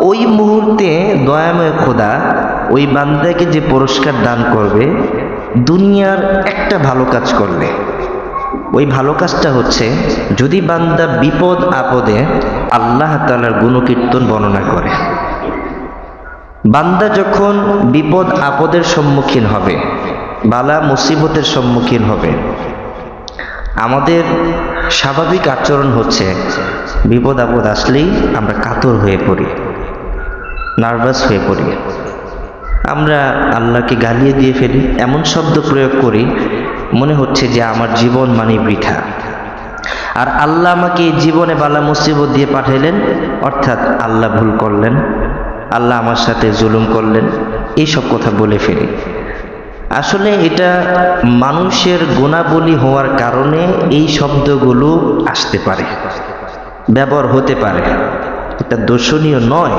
ওই মুহূর্তে দয়াময় খোদা ওই বান্দাকে যে পুরস্কার দান করবে, দুনিয়ার একটা ভালো কাজ করলে, ওই ভালো কাজটা হচ্ছে যদি বান্দা বিপদ আপদে আল্লাহ তাআলার গুণকীর্তন বর্ণনা করে। বান্দা যখন বিপদ আপদের সম্মুখীন হবে, বালা মুসিবতের সম্মুখীন হবে, আমাদের স্বাভাবিক আচরণ হচ্ছে বিপদ আপদ আসলেই আমরা কাতর হয়ে পড়ি, নার্ভাস হয়ে পড়ি, আমরা আল্লাহকে গালিয়ে দিয়ে ফেলি, এমন শব্দ প্রয়োগ করি মনে হচ্ছে যে আমার জীবন মানে বৃথা, আর আল্লাহ আমাকে এই জীবনে বালা মুসিবত দিয়ে পাঠাইলেন, অর্থাৎ আল্লাহ ভুল করলেন, আল্লাহ আমার সাথে জুলুম করলেন, এইসব কথা বলে ফেলি। আসলে এটা মানুষের গুণাবলী হওয়ার কারণে এই শব্দগুলো আসতে পারে, ব্যবহার হতে পারে। এটা দোষণীয় নয়।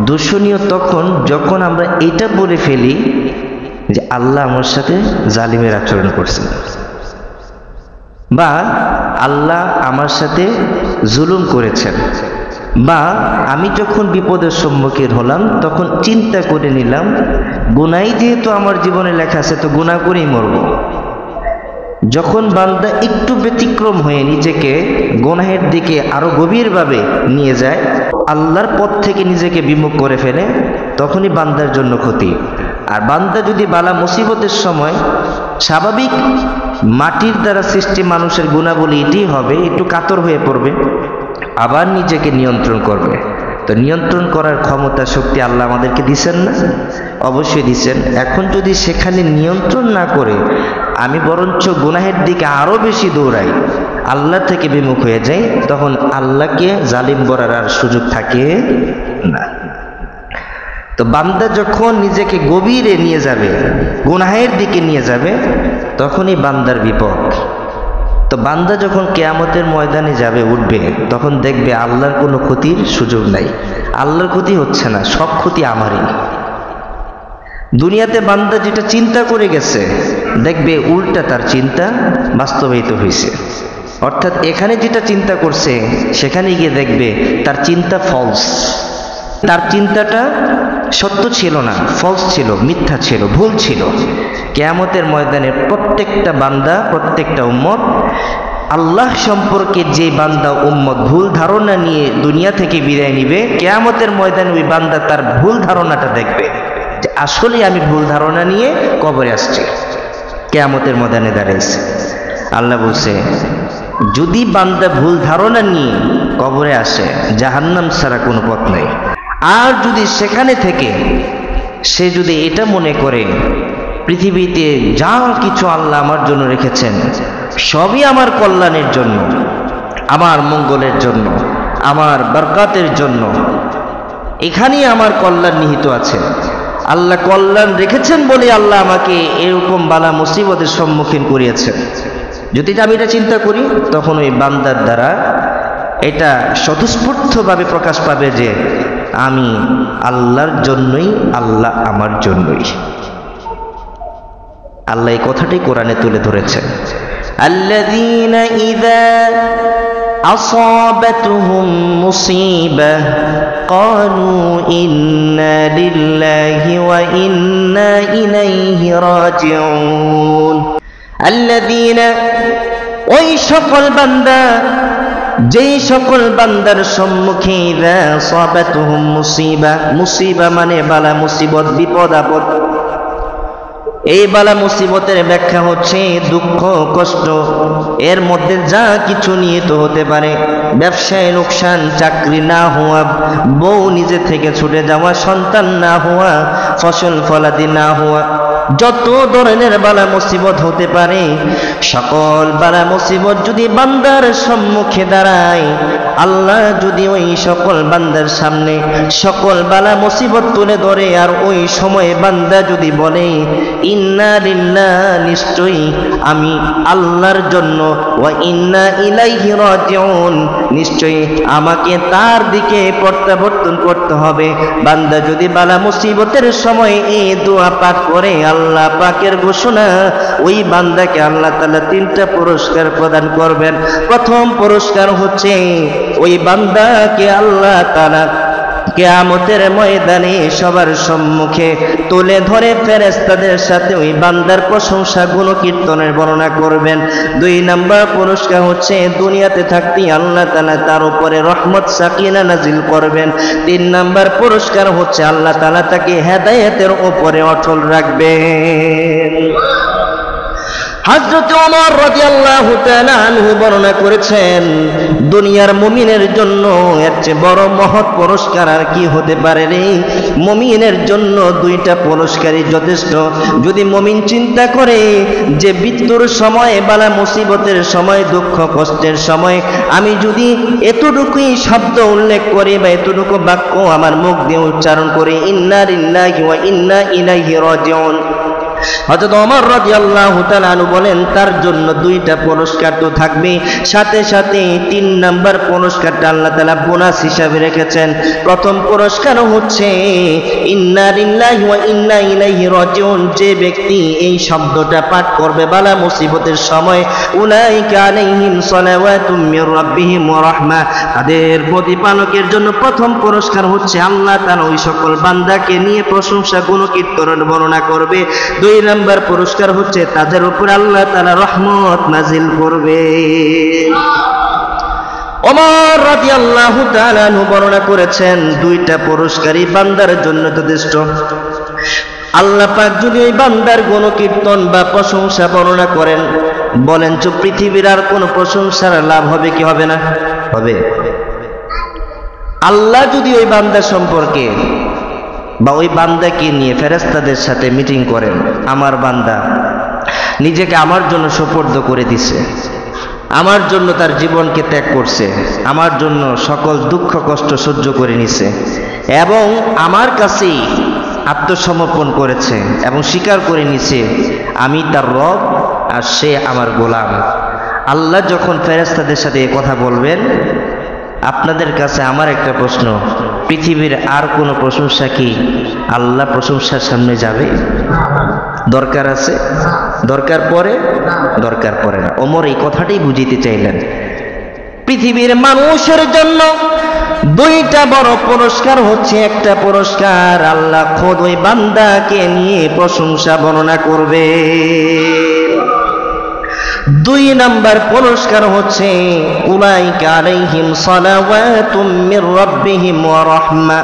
দোষণীয় তখন যখন আমরা এটা বলে ফেলি যে আল্লাহ আমার সাথে জালিমের আচরণ করছেন, বা আল্লাহ আমার সাথে জুলুম করেছেন, বা আমি যখন বিপদের সম্মুখীন হলাম তখন চিন্তা করে নিলাম গুনাহ যেহেতু আমার জীবনে লেখা আছে তো গুনাহ করেই মরব। যখন বান্দা একটু ব্যতিক্রম হয়ে নিজেকে গুনাহের দিকে আরো গভীরভাবে নিয়ে যায়, আল্লাহর পথ থেকে নিজেকে বিমুখ করে ফেলে, তখনই বান্দার জন্য ক্ষতি। আর বান্দা যদি বালা মুসিবতের সময় স্বাভাবিক মাটির দ্বারা সৃষ্টি মানুষের গুণাবলী এটাই হবে, একটু কাতর হয়ে পড়বে, আবার নিজেকে নিয়ন্ত্রণ করবে। তো নিয়ন্ত্রণ করার ক্ষমতা শক্তি আল্লাহ আমাদেরকে দিচ্ছেন না? অবশ্যই দিচ্ছেন। এখন যদি সেখানে নিয়ন্ত্রণ না করে আমি বরঞ্চ গুনাহের দিকে আরো বেশি দৌড়াই, আল্লাহ থেকে বিমুখ হয়ে যাই, তখন আল্লাহকে জালিম বলার আর সুযোগ থাকে না। তো বান্দা যখন নিজেকে গভীরে নিয়ে যাবে, গুনাহের দিকে নিয়ে যাবে, তখনই বান্দার বিপদ। তো বান্দা যখন কিয়ামতের ময়দানে যাবে, উঠবে, তখন দেখবে আল্লাহর কোনো ক্ষতির সুযোগ নাই, আল্লাহর ক্ষতি হচ্ছে না, সব ক্ষতি আমারই। দুনিয়াতে বান্দা যেটা চিন্তা করে গেছে, দেখবে উল্টা তার চিন্তা বাস্তবায়িত হয়েছে। অর্থাৎ এখানে যেটা চিন্তা করছে সেখানে গিয়ে দেখবে তার চিন্তা ফলস, তার চিন্তাটা সত্য ছিল না, ফলস ছিল, মিথ্যা ছিল, ভুল ছিল। কিয়ামতের ময়দানে প্রত্যেকটা বান্দা, প্রত্যেকটা উম্মত, আল্লাহ সম্পর্কে যে বান্দা উম্মত ভুল ধারণা নিয়ে দুনিয়া থেকে বিদায় নিবে, কিয়ামতের ময়দানে ওই বান্দা তার ভুল ধারণাটা দেখবে যে আসলে আমি ভুল ধারণা নিয়ে কবরে আসছি, কিয়ামতের ময়দানে দাঁড়িয়েছে। আল্লাহ বলছে যদি বান্দা ভুল ধারণা নিয়ে কবরে আসে, জাহান্নাম ছাড়া কোনো পথ নেই। আর যদি সেখানে থেকে সে যদি এটা মনে করে পৃথিবীতে যা কিছু আল্লাহ আমার জন্য রেখেছেন সবই আমার কল্যাণের জন্য, আমার মঙ্গলের জন্য, আমার বরকতের জন্য, এখানেই আমার কল্যাণ নিহিত আছে, আল্লাহ কল্যাণ রেখেছেন বলে আল্লাহ আমাকে এরকম বালা মুসিবতের সম্মুখীন করিয়েছেন, যদি আমি এটা চিন্তা করি, তখন ওই বান্দার দ্বারা এটা স্বতঃস্ফূর্তভাবে প্রকাশ পাবে যে আমি আল্লাহর জন্যই, আল্লাহ আমার জন্যই। আল্লাহ এই কথাটাই কোরআনে তুলে ধরেছেন, আল্লাযীনা ইযা আসাবাতুহুম মুসিবাহ ক্বালু ইন্না লিল্লাহি ওয়া ইন্না ইলাইহি রাজিউন। আল্লাযীনা, ওই সকল বান্দা, যেই সকল বান্দার সম্মুখে ইযা আসাবাতুহুম মুসিবা, মুসিবা মানে বালা মুসিবত, বিপদ আপদ। এই বালা মুসিবতের ব্যাখ্যা হচ্ছে দুঃখ কষ্ট, এর মধ্যে যা কিছু নিহিত হতে পারে, ব্যবসায় লোকসান, চাকরি না হওয়া, বউ নিজে থেকে ছুটে যাওয়া, সন্তান না হওয়া, ফসল ফলাদি না হওয়া, যত ধরনের বালা মুসিবত হতে পারে, সকল বালা মুসিবত যদি বান্দার সম্মুখে দাঁড়ায়, আল্লাহ যদি ওই সকল বান্দার সামনে সকল বালা মুসিবত তুলে ধরে, আর ওই সময়ে বান্দা যদি বলে ইন্না লিল্লাহ, নিশ্চয়ই আমি আল্লাহর জন্য, ওয়া ইন্না ইলাইহি রাজিউন, নিশ্চয়ই আমাকে তার দিকে প্রত্যাবর্তন করতে হবে। বান্দা যদি বালা মুসিবতের সময় এই দোয়া পাঠ করে, আল্লাহ পাকের ঘোষণা, ওই বান্দাকে আল্লাহ তাআলা 3টা পুরস্কার প্রদান করবেন। প্রথম পুরস্কার হচ্ছে ওই বান্দাকে আল্লাহ তাআলা কিয়ামতের ময়দানে সবার সম্মুখে তুলে ধরে ফেরেশতাদের সাথে ওই বান্দার প্রশংসা গুণকীর্তনের বর্ণনা করবেন। 2 নম্বর পুরস্কার হচ্ছে দুনিয়াতে থাকতেই আল্লাহ তাআলা তার উপরে রহমত সাকিনা নাজিল করবেন। 3 নম্বর পুরস্কার হচ্ছে আল্লাহ তাআলা তাকে হেদায়েতের উপরে অটল রাখবেন। হযরত ওমর রাদিয়াল্লাহু তাআলা আনহু বর্ণনা করেছেন, দুনিয়ার মুমিনের জন্য এর চেয়ে বড় মহৎ পুরস্কার আর কি হতে পারে রে। মুমিনের জন্য 2টা পুরস্কারই যথেষ্ট। যদি মুমিন চিন্তা করে যে মৃত্যুর সময়, বালা মুসিবতের সময়, দুঃখ কষ্টের সময় আমি যদি এতটুকুই শব্দ উল্লেখ করি বা এতটুকু বাক্য আমার মুখ দিয়ে উচ্চারণ করি, ইন্না লিল্লাহি ওয়া ইন্না ইলাইহি রাজিউন, হযরত ওমর রাদিয়াল্লাহু তাআলা আনহু বলেন তার জন্য 2টা পুরস্কার তো থাকবে, সাথে সাথে 3 নাম্বার পুরস্কারটা আল্লাহ তাআলা বোনাস হিসাবে রেখেছেন। প্রথম পুরস্কার হচ্ছে ইন্না লিল্লাহি ওয়া ইন্না ইলাইহি রাজিউন। যে ব্যক্তি এই শব্দটা পাঠ করবে বালা মুসিবতের সময়, উলাইকা আলাইহিম সালাওয়াতুম মির রাব্বিহিম ওয়া রাহমা, তাদের প্রতিপালকের জন্য প্রথম পুরস্কার হচ্ছে আল্লাহ তাআলা ওই সকল বান্দাকে নিয়ে প্রশংসা গুণকীর্তন বর্ণনা করবে। 2 নম্বর পুরস্কার হচ্ছে তাদের উপর আল্লাহ তাআলা রহমত নাজিল করবে। ওমর রাদিয়াল্লাহু তাআলা আনহু বর্ণনা করেছেন 2টা পুরস্কারই বান্দার জন্য যথেষ্ট। আল্লাহ পাক যদি ওই বান্দার গুণকীর্তন বা প্রশংসা বর্ণনা করেন, বলেন যে পৃথিবীর আর কোনো প্রশংসার লাভ হবে কি হবে না? হবে। আল্লাহ যদি ওই বান্দা সম্পর্কে বা ওই বান্দাকে নিয়ে ফেরেশতাদের সাথে মিটিং করেন, আমার বান্দা নিজেকে আমার জন্য সুপর্দ করে দিছে, আমার জন্য তার জীবনকে ত্যাগ করছে, আমার জন্য সকল দুঃখ কষ্ট সহ্য করে নিছে এবং আমার কাছেই আত্মসমর্পণ করেছে এবং স্বীকার করে নিছে আমি তার রব আর সে আমার গোলাম। আল্লাহ যখন ফেরেশতাদের সাথে এই কথা বলবেন, আপনাদের কাছে আমার একটা প্রশ্ন, পৃথিবীর আর কোনো প্রশংসা কি আল্লাহ প্রশংসার সামনে যাবে? দরকার আছে? দরকার পড়ে? দরকার পড়ে না। ওমর এই কথাটাই বুঝিতে চাইলেন। পৃথিবীর মানুষের জন্য 2টা বড় পুরস্কার হচ্ছে, একটা পুরস্কার আল্লাহ খোদ ওই বান্দাকে নিয়ে প্রশংসা বর্ণনা করবে। 2 নম্বর পুরস্কার হচ্ছে উলাইকা আলাইহিম সালাওয়াতুম মির রাব্বিহিম ওয়া রাহমা,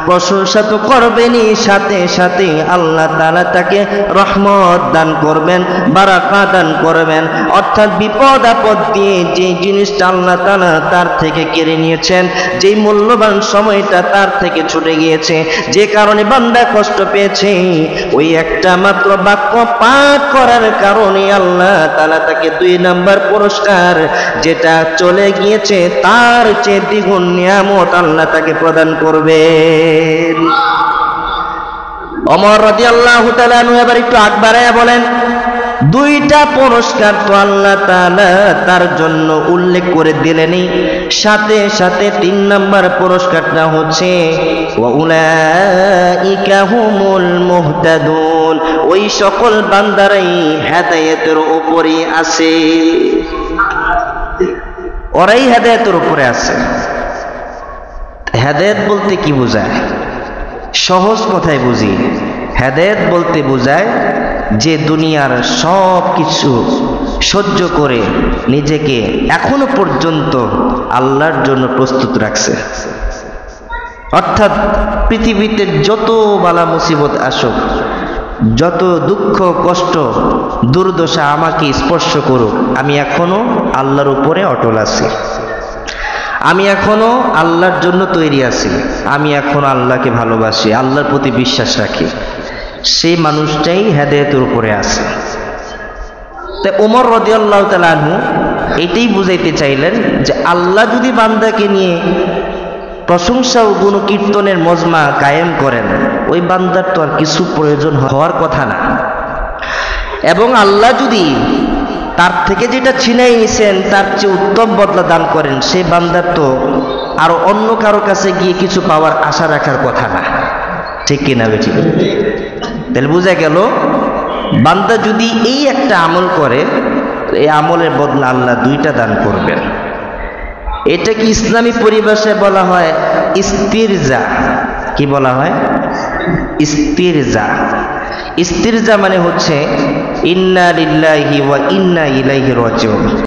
প্রশংসা তো করবেনই, সাথে সাথে আল্লাহ তাআলা তাকে রহমত দান করবেন, বারাকা দান করবেন। অর্থাৎ বিপদ আপদ দিয়ে যে জিনিসটা আল্লাহ তাআলা তার থেকে কেড়ে নিয়েছেন, যে মূল্যবান সময়টা তার থেকে ছুটে গিয়েছে, যে কারণে বান্দা কষ্ট পেয়েছে, ওই একটা মাত্র বাক্য পাঠ করার কারণে আল্লাহ তাআলা তাকে 2 নম্বর পুরস্কার যেটা চলে গিয়েছে তার চেয়ে দ্বিগুণ নিয়ামত আল্লাহ তাকে প্রদান করবে। ওমর রাদিয়াল্লাহু তাআলা আনহু এবার একটু আগ বাড়ায়া বলেন, 2টা পুরস্কার তো আল্লাহ তাআলা তার জন্য উল্লেখ করে দিলেনই, সাথে সাথে 3 নম্বর পুরস্কারটা হচ্ছে ওয়া উলাইকা হুমুল মুহতাদুন, ওই সকল বান্দারাই হেদায়েতের উপরে আছে, ওরাই হেদায়েতের উপরে আছে। হেদায়েত বলতে কি বোঝায়? সহজ কথায় বুঝি, হেদায়েত বলতে বোঝায় যে দুনিয়ার সব কিছু সহ্য করে নিজেকে এখনো পর্যন্ত আল্লাহর জন্য প্রস্তুত রাখছে। অর্থাৎ পৃথিবীতে যত বালা মুসিবত আসুক, যত দুঃখ কষ্ট দুর্দশা আমাকে স্পর্শ করুক, আমি এখনো আল্লাহর উপরে অটল আছি, আমি এখনো আল্লাহর জন্য তৈরি আছি, আমি এখনো আল্লাহকে ভালোবাসি, আল্লাহর প্রতি বিশ্বাস রাখি, সেই মানুষটাই হেদায়েতের উপরে আছে। তাই ওমর রাদিয়াল্লাহু তাআলা আনহু এটাই বুঝাইতে চাইলেন যে আল্লাহ যদি বান্দাকে নিয়ে প্রশংসা ও গুণকীর্তনের মজমা কায়েম করেন, ওই বান্দার তো আর কিছু প্রয়োজন হওয়ার কথা না। এবং আল্লাহ যদি তার থেকে যেটা ছিনাই নিছেন তার চেয়ে উত্তম বদলা দান করেন, সেই বান্দার তো আর অন্য কারো কাছে গিয়ে কিছু পাওয়ার আশা রাখার কথা না। ঠিক কিনা বেঠিক? তাহলে বোঝা গেল বান্দা যদি এই একটা আমল করে, এই আমলের বদলা আল্লাহ 2টা দান করবেন। এটাকে ইসলামী পরিভাষায় বলা হয় ইস্তিরজা। কি বলা হয়? ইস্তিরজা। ইস্তিরজা মানে হচ্ছে ইন্না লিল্লাহি ওয়া ইন্না ইলাইহি রাজিউন।